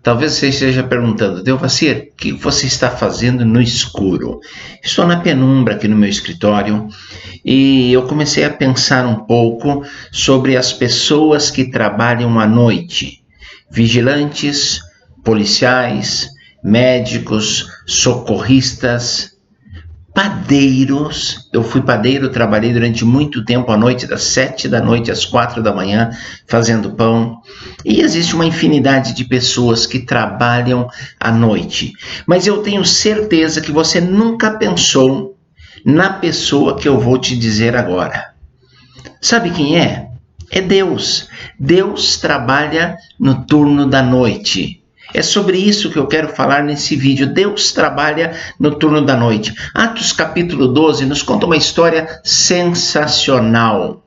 Talvez você esteja perguntando, Delvacir, o que você está fazendo no escuro? Estou na penumbra aqui no meu escritório e eu comecei a pensar um pouco sobre as pessoas que trabalham à noite. Vigilantes, policiais, médicos, socorristas, padeiros. Eu fui padeiro, trabalhei durante muito tempo à noite, das 7 da noite às 4 da manhã, fazendo pão. E existe uma infinidade de pessoas que trabalham à noite. Mas eu tenho certeza que você nunca pensou na pessoa que eu vou te dizer agora. Sabe quem é? É Deus. Deus trabalha no turno da noite. É sobre isso que eu quero falar nesse vídeo. Deus trabalha no turno da noite. Atos capítulo 12 nos conta uma história sensacional.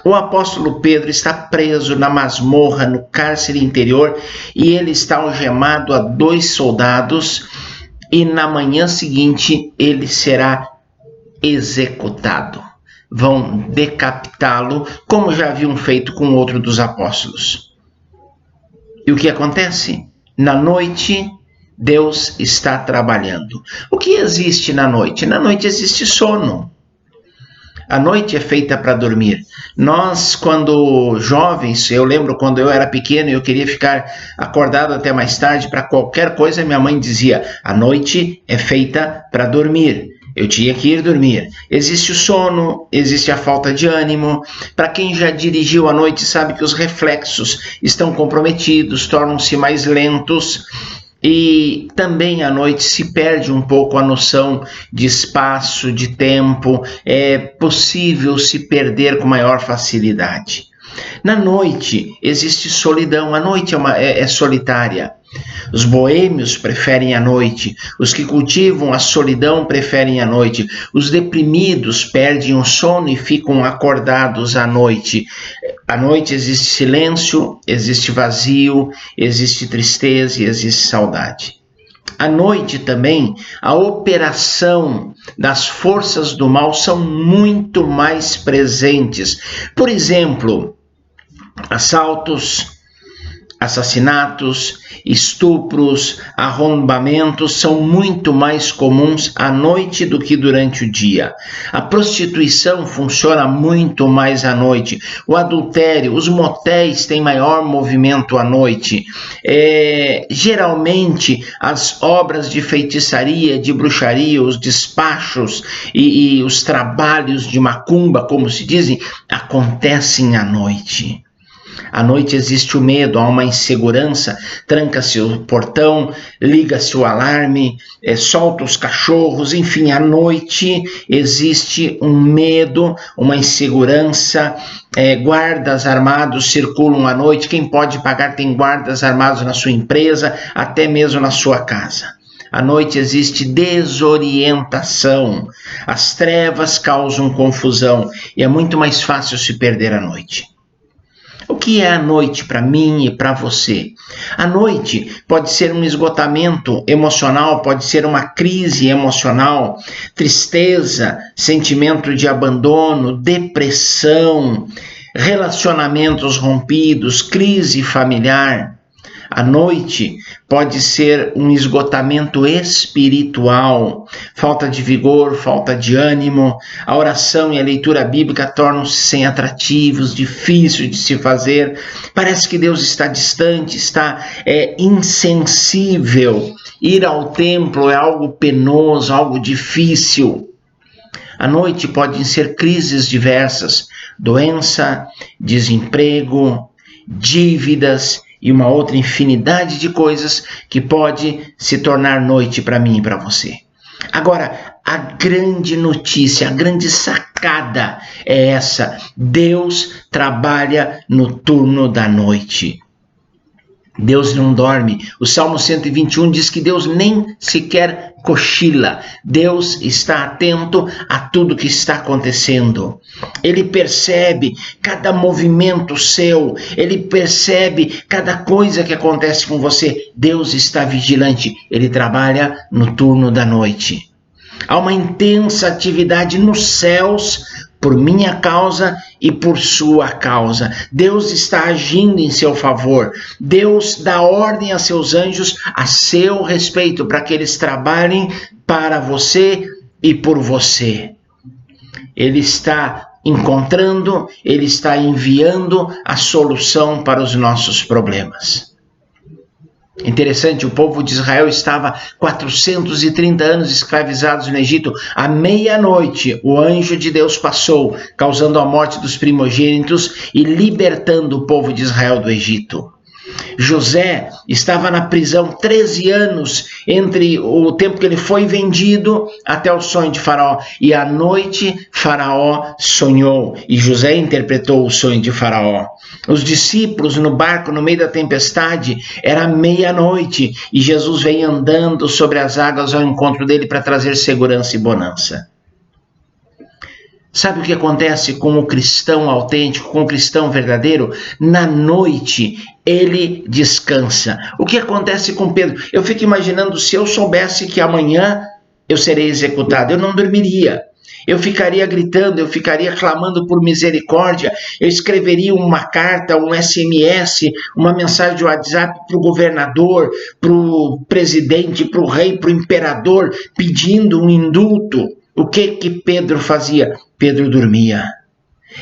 O apóstolo Pedro está preso na masmorra, no cárcere interior, e ele está algemado a 2 soldados, e na manhã seguinte ele será executado. Vão decapitá-lo, como já haviam feito com outro dos apóstolos. E o que acontece? Na noite, Deus está trabalhando. O que existe na noite? Na noite existe sono. A noite é feita para dormir. Nós, quando jovens, eu lembro quando eu era pequeno e eu queria ficar acordado até mais tarde para qualquer coisa, minha mãe dizia, a noite é feita para dormir. Eu tinha que ir dormir. Existe o sono, existe a falta de ânimo. Para quem já dirigiu à noite sabe que os reflexos estão comprometidos, tornam-se mais lentos. E também à noite se perde um pouco a noção de espaço, de tempo. É possível se perder com maior facilidade. Na noite existe solidão, a noite é solitária. Os boêmios preferem a noite, os que cultivam a solidão preferem a noite, os deprimidos perdem o sono e ficam acordados à noite. À noite existe silêncio, existe vazio, existe tristeza e existe saudade. À noite também, a operação das forças do mal são muito mais presentes. Por exemplo, assaltos, assassinatos, estupros, arrombamentos são muito mais comuns à noite do que durante o dia. A prostituição funciona muito mais à noite. O adultério, os motéis têm maior movimento à noite. Geralmente, as obras de feitiçaria, de bruxaria, os despachos e os trabalhos de macumba, como se dizem, acontecem à noite. À noite existe o medo, há uma insegurança, tranca-se o portão, liga-se o alarme, solta os cachorros, enfim, à noite existe um medo, uma insegurança, guardas armados circulam à noite, quem pode pagar tem guardas armados na sua empresa, até mesmo na sua casa. À noite existe desorientação, as trevas causam confusão e é muito mais fácil se perder à noite. O que é a noite para mim e para você? A noite pode ser um esgotamento emocional, pode ser uma crise emocional, tristeza, sentimento de abandono, depressão, relacionamentos rompidos, crise familiar. A noite pode ser um esgotamento espiritual, falta de vigor, falta de ânimo, a oração e a leitura bíblica tornam-se sem atrativos, difícil de se fazer, parece que Deus está distante, está insensível, ir ao templo é algo penoso, algo difícil. À noite podem ser crises diversas, doença, desemprego, dívidas, e uma outra infinidade de coisas que pode se tornar noite para mim e para você. Agora, a grande notícia, a grande sacada é essa: Deus trabalha no turno da noite. Deus não dorme. O Salmo 121 diz que Deus nem sequer cochila. Deus está atento a tudo que está acontecendo. Ele percebe cada movimento seu. Ele percebe cada coisa que acontece com você. Deus está vigilante. Ele trabalha no turno da noite. Há uma intensa atividade nos céus por minha causa e por sua causa. Deus está agindo em seu favor. Deus dá ordem a seus anjos a seu respeito, para que eles trabalhem para você e por você. Ele está encontrando, Ele está enviando a solução para os nossos problemas. Interessante, o povo de Israel estava 430 anos escravizados no Egito. À meia-noite, o anjo de Deus passou, causando a morte dos primogênitos e libertando o povo de Israel do Egito. José estava na prisão 13 anos, entre o tempo que ele foi vendido até o sonho de Faraó. E à noite, Faraó sonhou e José interpretou o sonho de Faraó. Os discípulos no barco, no meio da tempestade, era meia-noite e Jesus veio andando sobre as águas ao encontro dele para trazer segurança e bonança. Sabe o que acontece com o cristão autêntico, com o cristão verdadeiro? Na noite, ele descansa. O que acontece com Pedro? Eu fico imaginando, se eu soubesse que amanhã eu serei executado, eu não dormiria. Eu ficaria gritando, eu ficaria clamando por misericórdia, eu escreveria uma carta, um SMS, uma mensagem de WhatsApp para o governador, para o presidente, para o rei, para o imperador, pedindo um indulto. O que Pedro fazia? Pedro dormia.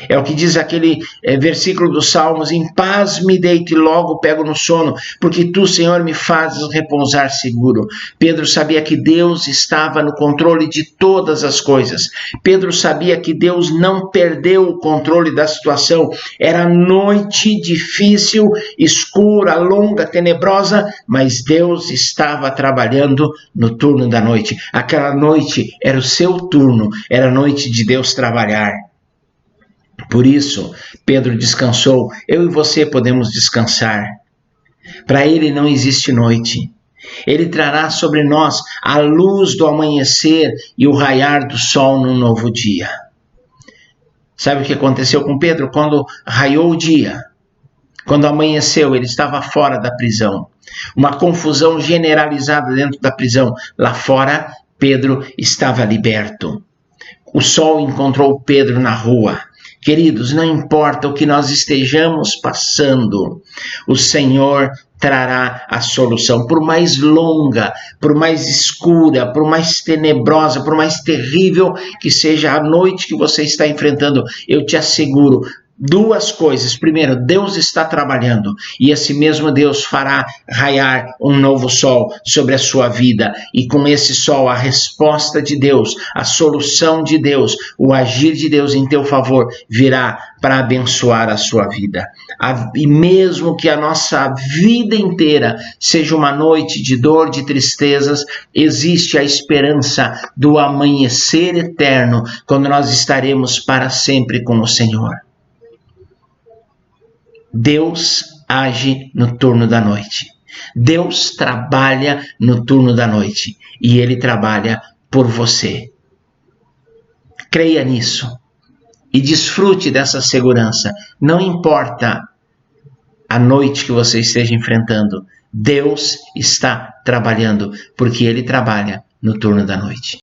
É o que diz aquele versículo dos Salmos: em paz me deito e logo pego no sono, porque tu, Senhor, me fazes repousar seguro. Pedro sabia que Deus estava no controle de todas as coisas. Pedro sabia que Deus não perdeu o controle da situação. Era noite difícil, escura, longa, tenebrosa, mas Deus estava trabalhando no turno da noite. Aquela noite era o seu turno, era a noite de Deus trabalhar. Por isso, Pedro descansou. Eu e você podemos descansar. Para ele não existe noite. Ele trará sobre nós a luz do amanhecer e o raiar do sol num novo dia. Sabe o que aconteceu com Pedro? Quando raiou o dia, quando amanheceu, ele estava fora da prisão. Uma confusão generalizada dentro da prisão. Lá fora, Pedro estava liberto. O sol encontrou Pedro na rua. Queridos, não importa o que nós estejamos passando, o Senhor trará a solução. Por mais longa, por mais escura, por mais tenebrosa, por mais terrível que seja a noite que você está enfrentando, eu te asseguro duas coisas. Primeiro, Deus está trabalhando e esse mesmo Deus fará raiar um novo sol sobre a sua vida. E com esse sol, a resposta de Deus, a solução de Deus, o agir de Deus em teu favor virá para abençoar a sua vida. E mesmo que a nossa vida inteira seja uma noite de dor, de tristezas, existe a esperança do amanhecer eterno, quando nós estaremos para sempre com o Senhor. Deus age no turno da noite. Deus trabalha no turno da noite. E Ele trabalha por você. Creia nisso. E desfrute dessa segurança. Não importa a noite que você esteja enfrentando. Deus está trabalhando, porque Ele trabalha no turno da noite.